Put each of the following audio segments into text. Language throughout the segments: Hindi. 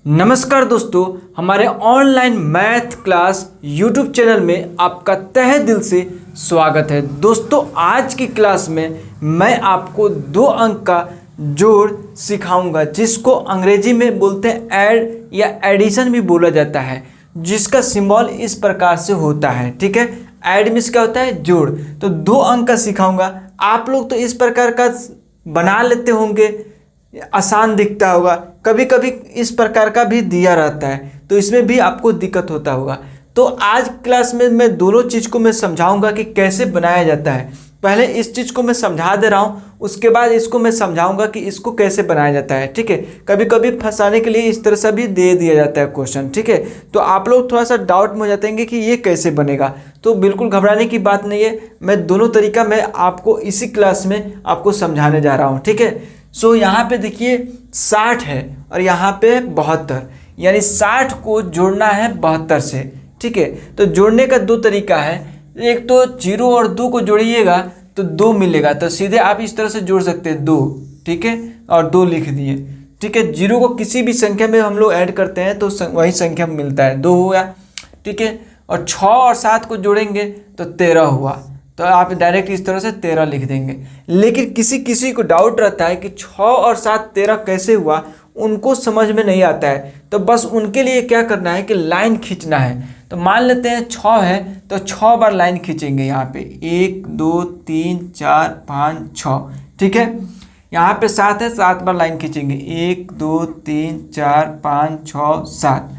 नमस्कार दोस्तों, हमारे online math class YouTube channel में आपका तहे दिल से स्वागत है। दोस्तों, आज की क्लास में मैं आपको 2 अंक का जोड़ सिखाऊंगा, जिसको अंग्रेजी में बोलते हैं ऐड या एडिशन भी बोला जाता है, जिसका सिंबल इस प्रकार से होता है। ठीक है, ऐड मीन्स क्या होता है? जोड़। तो 2 अंक का सिखाऊंगा। आप लोग तो इस प्रकार का बना लेते होंगे, आसान दिखता होगा। कभी कभी इस प्रकार का भी दिया रहता है, तो इसमें भी आपको दिक्कत होता होगा। तो आज क्लास में मैं दोनों चीज़ को मैं समझाऊंगा कि कैसे बनाया जाता है। पहले इस चीज़ को मैं समझा दे रहा हूँ, उसके बाद इसको मैं समझाऊंगा कि इसको कैसे बनाया जाता है। ठीक है, कभी कभी फंसाने के लिए इस तरह से भी दे दिया जाता है क्वेश्चन। ठीक है, तो आप लोग थोड़ा सा डाउट में हो जाते हैं कि ये कैसे बनेगा। तो बिल्कुल घबराने की बात नहीं है, मैं दोनों तरीका मैं आपको इसी क्लास में आपको समझाने जा रहा हूँ। ठीक है, सो यहाँ पे देखिए 60 है और यहाँ पे 72, यानी 60 को जोड़ना है 72 से। ठीक है, तो जोड़ने का 2 तरीका है। एक तो 0 और 2 को जोड़िएगा तो 2 मिलेगा, तो सीधे आप इस तरह से जोड़ सकते हैं 2। ठीक है, और 2 लिख दिए। ठीक है, 0 को किसी भी संख्या में हम लोग ऐड करते हैं तो वही संख्या मिलता है, 2 हुआ। ठीक है, और 6 और 7 को जोड़ेंगे तो 13 हुआ, तो आप डायरेक्ट इस तरह से 13 लिख देंगे। लेकिन किसी किसी को डाउट रहता है कि 6 और 7 13 कैसे हुआ, उनको समझ में नहीं आता है। तो बस उनके लिए क्या करना है कि लाइन खींचना है। तो मान लेते हैं 6 है तो 6 बार लाइन खींचेंगे। यहाँ पे 1 2 3 4 5 6। ठीक है, यहाँ पे 7 है, 7 बार लाइन खींचेंगे। 1 2 3 4 5 6 7।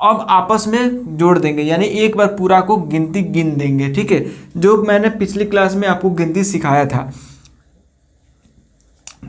अब आपस में जोड़ देंगे, यानी एक बार पूरा को गिनती गिन देंगे। ठीक है, जो मैंने पिछली क्लास में आपको गिनती सिखाया था।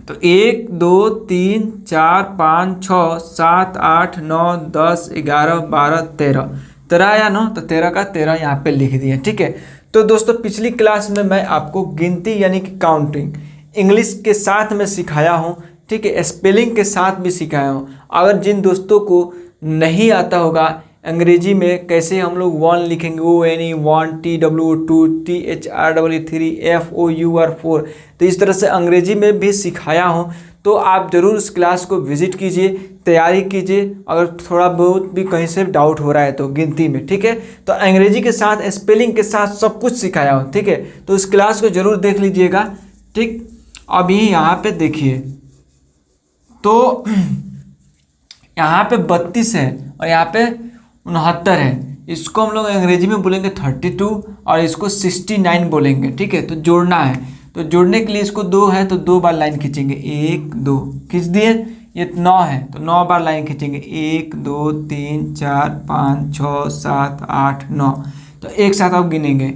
तो 1 2 3 4 5 6 7 8 9 10 11 12 13 13 या 9, तो 13 का 13 यहाँ पे लिख दिए। ठीक है, तो दोस्तों पिछली क्लास में मैं आपको गिनती यानी कि काउंटिंग इंग्लिश के साथ में सिखाया हूँ। ठीक है, स्पेलिंग के साथ भी सिखाया हूँ। अगर जिन दोस्तों को नहीं आता होगा अंग्रेजी में कैसे हम लोग 1 लिखेंगे, ONE 1, TW 2, THREE 3, FOUR 4, तो इस तरह से अंग्रेजी में भी सिखाया हूँ। तो आप ज़रूर उस क्लास को विजिट कीजिए, तैयारी कीजिए, अगर थोड़ा बहुत भी कहीं से डाउट हो रहा है तो गिनती में। ठीक है, तो अंग्रेजी के साथ स्पेलिंग के साथ सब कुछ सिखाया हूँ। ठीक है, तो उस क्लास को ज़रूर देख लीजिएगा। ठीक, अभी यहाँ पे देखिए, तो यहाँ पे 32 है और यहाँ पे 69 है। इसको हम लोग अंग्रेजी में बोलेंगे 32 और इसको 69 बोलेंगे। ठीक है, तो जोड़ना है, तो जोड़ने के लिए इसको 2 है तो 2 बार लाइन खींचेंगे। 1 2 खींच दिए। ये 9 है तो 9 बार लाइन खींचेंगे। 1 2 3 4 5 6 7 8 9, तो एक साथ आप गिनेंगे।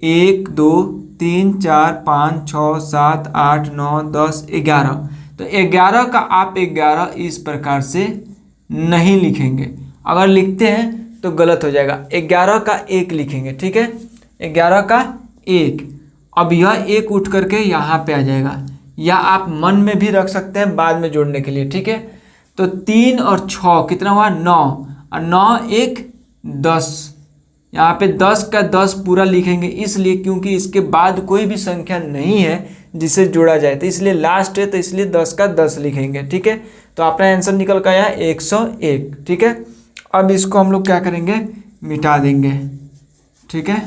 1 2 3 4 5 6 7 8 9 10 11, तो 11 का आप 11 इस प्रकार से नहीं लिखेंगे। अगर लिखते हैं तो गलत हो जाएगा। 11 का 1 लिखेंगे। ठीक है, 11 का 1। अब यह 1 उठ करके यहाँ पे आ जाएगा, या आप मन में भी रख सकते हैं बाद में जोड़ने के लिए। ठीक है, तो 3 और 6 कितना हुआ? 9, और 9 1 10। यहाँ पे 10 का 10 पूरा लिखेंगे, इसलिए क्योंकि इसके बाद कोई भी संख्या नहीं है जिसे जोड़ा जाए, तो इसलिए लास्ट है, तो इसलिए 10 का 10 लिखेंगे। ठीक है, तो अपना आंसर निकल कर आया 101। ठीक है, अब इसको हम लोग क्या करेंगे? मिटा देंगे। ठीक है,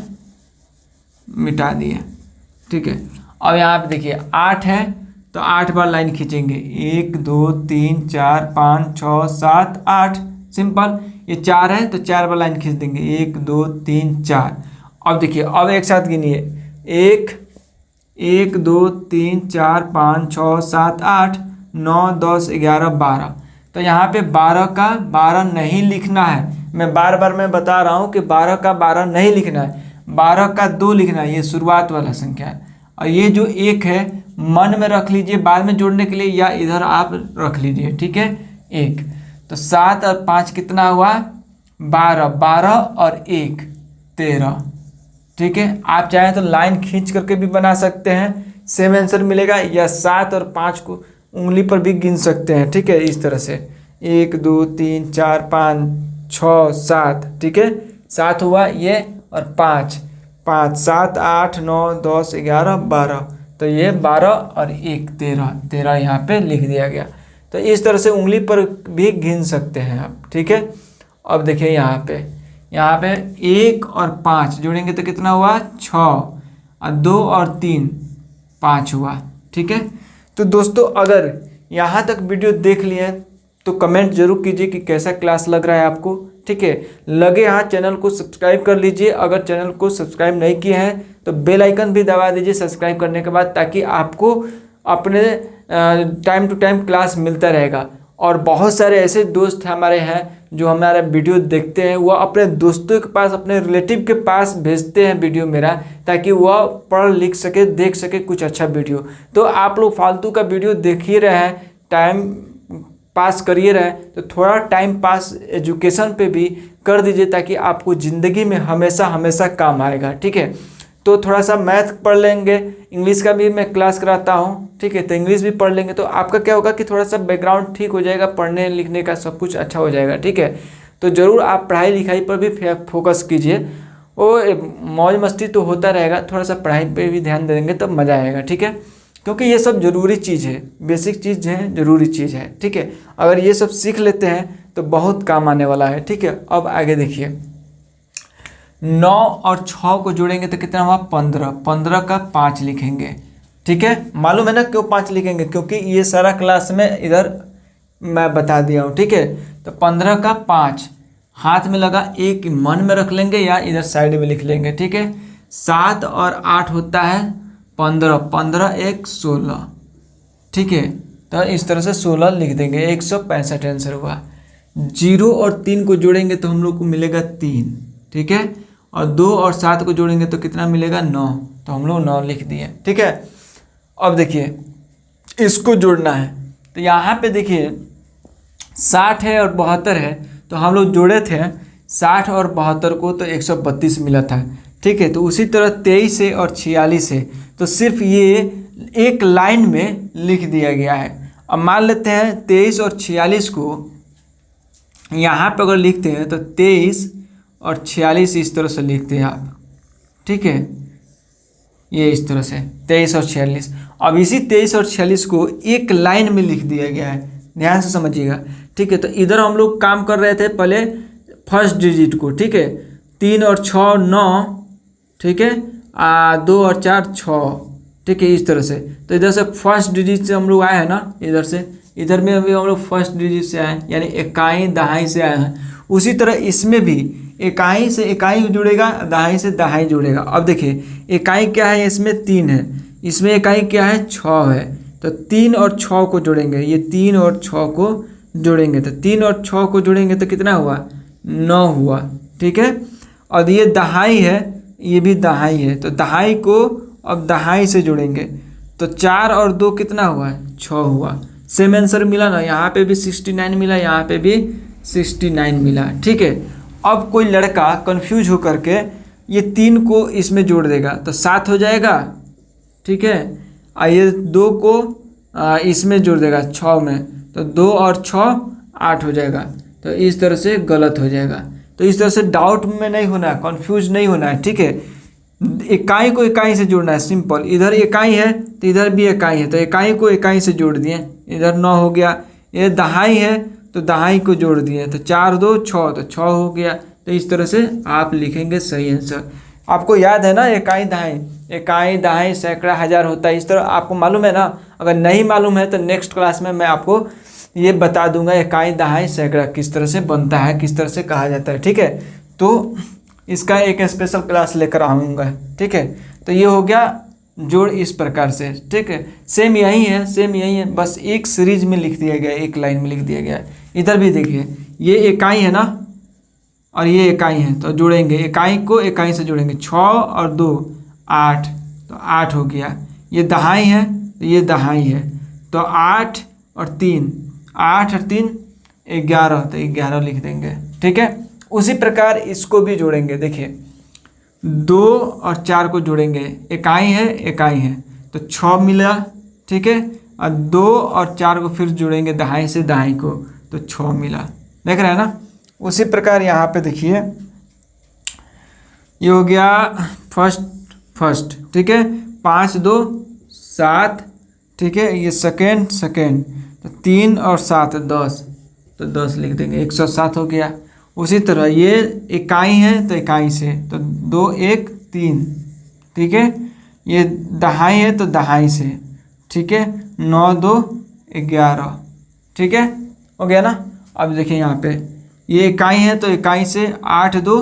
मिटा दिए। ठीक है, अब यहाँ पे देखिए 8 है तो 8 बार लाइन खींचेंगे। 1 2 3 4 5 6 7 8, सिंपल। ये 4 है तो 4 बार लाइन खींच देंगे। 1 2 3 4। अब देखिए, अब एक साथ गिनिए। 1 2 3 4 5 6 7 8 9 10 11 12, तो यहाँ पे 12 का 12 नहीं लिखना है। मैं बार बार मैं बता रहा हूँ कि 12 का 12 नहीं लिखना है, 12 का 2 लिखना है। ये शुरुआत वाला संख्या है, और ये जो 1 है मन में रख लीजिए बाद में जोड़ने के लिए, या इधर आप रख लीजिए। ठीक है, 1, तो 7 और 5 कितना हुआ? 12, 12 और 1 13। ठीक है, आप चाहें तो लाइन खींच करके भी बना सकते हैं, सेम आंसर मिलेगा, या 7 और 5 को उंगली पर भी गिन सकते हैं। ठीक है, इस तरह से 1 2 3 4 5 6 7। ठीक है, 7 हुआ ये, और 5 5 7 8 9 10 11 12, तो ये 12 और 1 13 13 यहाँ पे लिख दिया गया। तो इस तरह से उंगली पर भी गिन सकते हैं आप, ठीक है। अब देखिए यहाँ पे 1 और 5 जोड़ेंगे तो कितना हुआ 6, और 2 और 3 5 हुआ, ठीक है। तो दोस्तों अगर यहाँ तक वीडियो देख लिए तो कमेंट जरूर कीजिए कि कैसा क्लास लग रहा है आपको, ठीक है। लगे यहाँ चैनल को सब्सक्राइब कर लीजिए, अगर चैनल को सब्सक्राइब नहीं किए हैं तो बेल आइकन भी दबा दीजिए सब्सक्राइब करने के बाद, ताकि आपको अपने टाइम टू टाइम क्लास मिलता रहेगा। और बहुत सारे ऐसे दोस्त हमारे हैं जो हमारा वीडियो देखते हैं, वो अपने दोस्तों के पास, अपने रिलेटिव के पास भेजते हैं वीडियो मेरा, ताकि वह पढ़ लिख सके, देख सके कुछ अच्छा वीडियो। तो आप लोग फालतू का वीडियो देख ही रहे हैं, टाइम पास करिए रहे, तो थोड़ा टाइम पास एजुकेशन पे भी कर दीजिए, ताकि आपको ज़िंदगी में हमेशा हमेशा काम आएगा, ठीक है। तो थोड़ा सा मैथ पढ़ लेंगे, इंग्लिश का भी मैं क्लास कराता हूँ, ठीक है, तो इंग्लिश भी पढ़ लेंगे तो आपका क्या होगा कि थोड़ा सा बैकग्राउंड ठीक हो जाएगा, पढ़ने लिखने का सब कुछ अच्छा हो जाएगा, ठीक है। तो ज़रूर आप पढ़ाई लिखाई पर भी फोकस कीजिए, वो मौज मस्ती तो होता रहेगा, थोड़ा सा पढ़ाई पे भी ध्यान देंगे तब मज़ा आएगा, ठीक है। क्योंकि ये सब ज़रूरी चीज़ है, बेसिक चीज़ है, ज़रूरी चीज़ है, ठीक है। अगर ये सब सीख लेते हैं तो बहुत काम आने वाला है, ठीक है। अब आगे देखिए, 9 और 6 को जोड़ेंगे तो कितना हुआ 15, 15 का 5 लिखेंगे, ठीक है। मालूम है ना क्यों 5 लिखेंगे, क्योंकि ये सारा क्लास में इधर मैं बता दिया हूँ, ठीक है। तो 15 का 5 हाथ में लगा, एक मन में रख लेंगे या इधर साइड में लिख लेंगे, ठीक है। 7 और 8 होता है 15, 15 1 16, ठीक है। तो इस तरह से 16 लिख देंगे, 165 आंसर हुआ। 0 और 3 को जोड़ेंगे तो हम लोग को मिलेगा 3, ठीक है। और 2 और 7 को जोड़ेंगे तो कितना मिलेगा 9, तो हम लोग 9 लिख दिए, ठीक है। अब देखिए इसको जोड़ना है, तो यहाँ पे देखिए 60 है और 72 है, तो हम लोग जोड़े थे 60 और 72 को, तो 132 मिला था, ठीक है। तो उसी तरह 23 है और 46 है, तो सिर्फ ये एक लाइन में लिख दिया गया है। अब मान लेते हैं 23 और 46 को यहाँ पे अगर लिखते हैं तो 23 और 46 इस तरह से लिखते हैं आप, ठीक है। ये इस तरह से 23 और 46। अब इसी 23 और 46 को एक लाइन में लिख दिया गया है, ध्यान से समझिएगा, ठीक है। तो इधर हम लोग काम कर रहे थे पहले फर्स्ट डिजिट को, ठीक है। 3 और 6 9, ठीक है। 2 और 4 6, ठीक है, इस तरह से। तो इधर से फर्स्ट डिजिट से हम लोग आए हैं ना, इधर से, इधर में अभी हम लोग फर्स्ट डिजिट से आए हैं, यानी इकाई दहाई से आए हैं। उसी तरह इसमें भी इकाई से इकाई जुड़ेगा, दहाई से दहाई जुड़ेगा। अब देखिए इकाई क्या है, इसमें 3 है, इसमें इकाई क्या है 6 है, तो 3 और 6 को जोड़ेंगे, ये 3 और 6 को जोड़ेंगे, तो 3 और 6 को जोड़ेंगे तो कितना हुआ 9 हुआ, ठीक है। और ये दहाई है, ये भी दहाई है, तो दहाई को अब दहाई से जोड़ेंगे, तो 4 और 2 कितना हुआ 6 हुआ। सेम आंसर मिला ना, यहाँ पे भी 69 मिला, यहाँ पे भी 69 मिला, ठीक है। अब कोई लड़का कंफ्यूज हो करके ये 3 को इसमें जोड़ देगा तो 7 हो जाएगा, ठीक है। और ये 2 को इसमें जोड़ देगा 6 में, तो 2 और 6 8 हो जाएगा, तो इस तरह से गलत हो जाएगा। तो इस तरह से डाउट में नहीं होना है, कंफ्यूज नहीं होना है, ठीक है। इकाई को इकाई से जोड़ना है, सिंपल। इधर इकाई है तो इधर भी इकाई है, तो इकाई को इकाई से जोड़ दिए, इधर 9 हो गया। ये दहाई है तो दहाई को जोड़ दिए, तो 4 2 6, तो 6 हो गया। तो इस तरह से आप लिखेंगे सही आंसर। आपको याद है ना इकाई दहाई सैकड़ा हज़ार होता है, इस तरह आपको मालूम है ना। अगर नहीं मालूम है तो नेक्स्ट क्लास में मैं आपको ये बता दूंगा इकाई दहाई सैकड़ा किस तरह से बनता है, किस तरह से कहा जाता है, ठीक है। तो इसका एक स्पेशल क्लास लेकर आऊँगा, ठीक है। तो ये हो गया जोड़ इस प्रकार से, ठीक है। सेम यही है, बस एक सीरीज में लिख दिया गया है, एक लाइन में लिख दिया गया है। इधर भी देखिए ये इकाई है ना और ये इकाई है, तो जोड़ेंगे, इकाई को इकाई से जोड़ेंगे, 6 और 2 8, तो 8 हो गया। ये दहाई है तो ये दहाई है, तो 8 और 3 11, तो 11 लिख देंगे, ठीक है। उसी प्रकार इसको भी जोड़ेंगे, देखिए 2 और 4 को जोड़ेंगे, इकाई है तो 6 मिला, ठीक है। और 2 और 4 को फिर जोड़ेंगे दहाई से दहाई को, तो 6 मिला, देख रहे हैं ना। उसी प्रकार यहाँ पे देखिए ये हो गया फर्स्ट, ठीक है। 5 2 7, ठीक है। ये सेकेंड, तो 3 और 7 10, तो 10 लिख देंगे, 107 हो गया। उसी तरह ये इकाई है तो इकाई से, तो 2 1 3, ठीक है। ये दहाई है तो दहाई से, ठीक है। 9 2 11, ठीक है, हो गया ना। अब देखिए यहाँ पे ये इकाई है तो इकाई से 8 2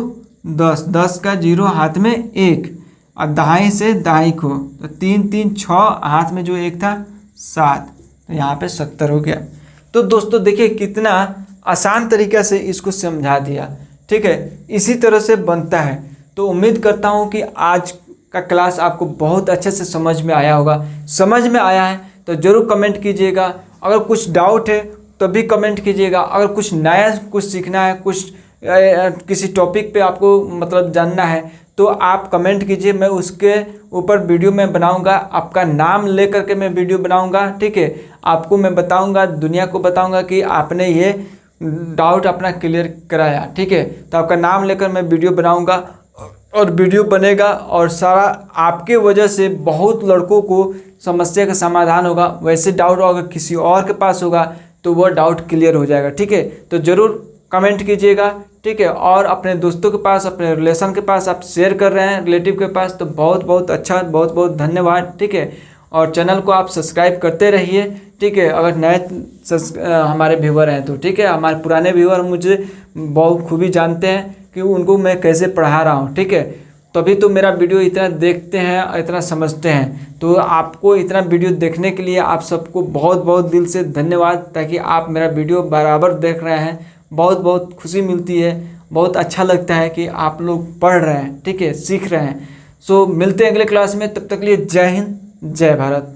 10, 10 का 0 हाथ में 1, और दहाई से दहाई को, तो 3 3 6 हाथ में जो 1 था 7, तो यहाँ पे 70 हो गया। तो दोस्तों देखिए कितना आसान तरीक़ा से इसको समझा दिया, ठीक है। इसी तरह से बनता है। तो उम्मीद करता हूँ कि आज का क्लास आपको बहुत अच्छे से समझ में आया होगा। समझ में आया है तो ज़रूर कमेंट कीजिएगा। अगर कुछ डाउट है तो भी कमेंट कीजिएगा। अगर कुछ नया कुछ सीखना है, कुछ किसी टॉपिक पे आपको मतलब जानना है तो आप कमेंट कीजिए, मैं उसके ऊपर वीडियो में बनाऊंगा। आपका नाम ले करके मैं वीडियो बनाऊंगा, ठीक है। आपको मैं बताऊंगा, दुनिया को बताऊंगा कि आपने ये डाउट अपना क्लियर कराया, ठीक है। तो आपका नाम लेकर मैं वीडियो बनाऊंगा और वीडियो बनेगा और सारा आपके वजह से बहुत लड़कों को समस्या का समाधान होगा। वैसे डाउट अगर किसी और के पास होगा तो वह डाउट क्लियर हो जाएगा, ठीक है। तो ज़रूर कमेंट कीजिएगा, ठीक है। और अपने दोस्तों के पास, अपने रिलेशन के पास आप शेयर कर रहे हैं, रिलेटिव के पास, तो बहुत बहुत अच्छा, बहुत बहुत धन्यवाद, ठीक है। और चैनल को आप सब्सक्राइब करते रहिए, ठीक है। अगर नए हमारे व्यूवर हैं तो, ठीक है। हमारे पुराने व्यूवर मुझे बहुत खूबी जानते हैं कि उनको मैं कैसे पढ़ा रहा हूँ, ठीक है। तभी तो मेरा वीडियो इतना देखते हैं और इतना समझते हैं। तो आपको इतना वीडियो देखने के लिए आप सबको बहुत बहुत दिल से धन्यवाद, ताकि आप मेरा वीडियो बराबर देख रहे हैं। बहुत बहुत खुशी मिलती है, बहुत अच्छा लगता है कि आप लोग पढ़ रहे हैं, ठीक है, सीख रहे हैं। सो मिलते हैं अगले क्लास में, तब तक के लिए जय हिंद, जय भारत।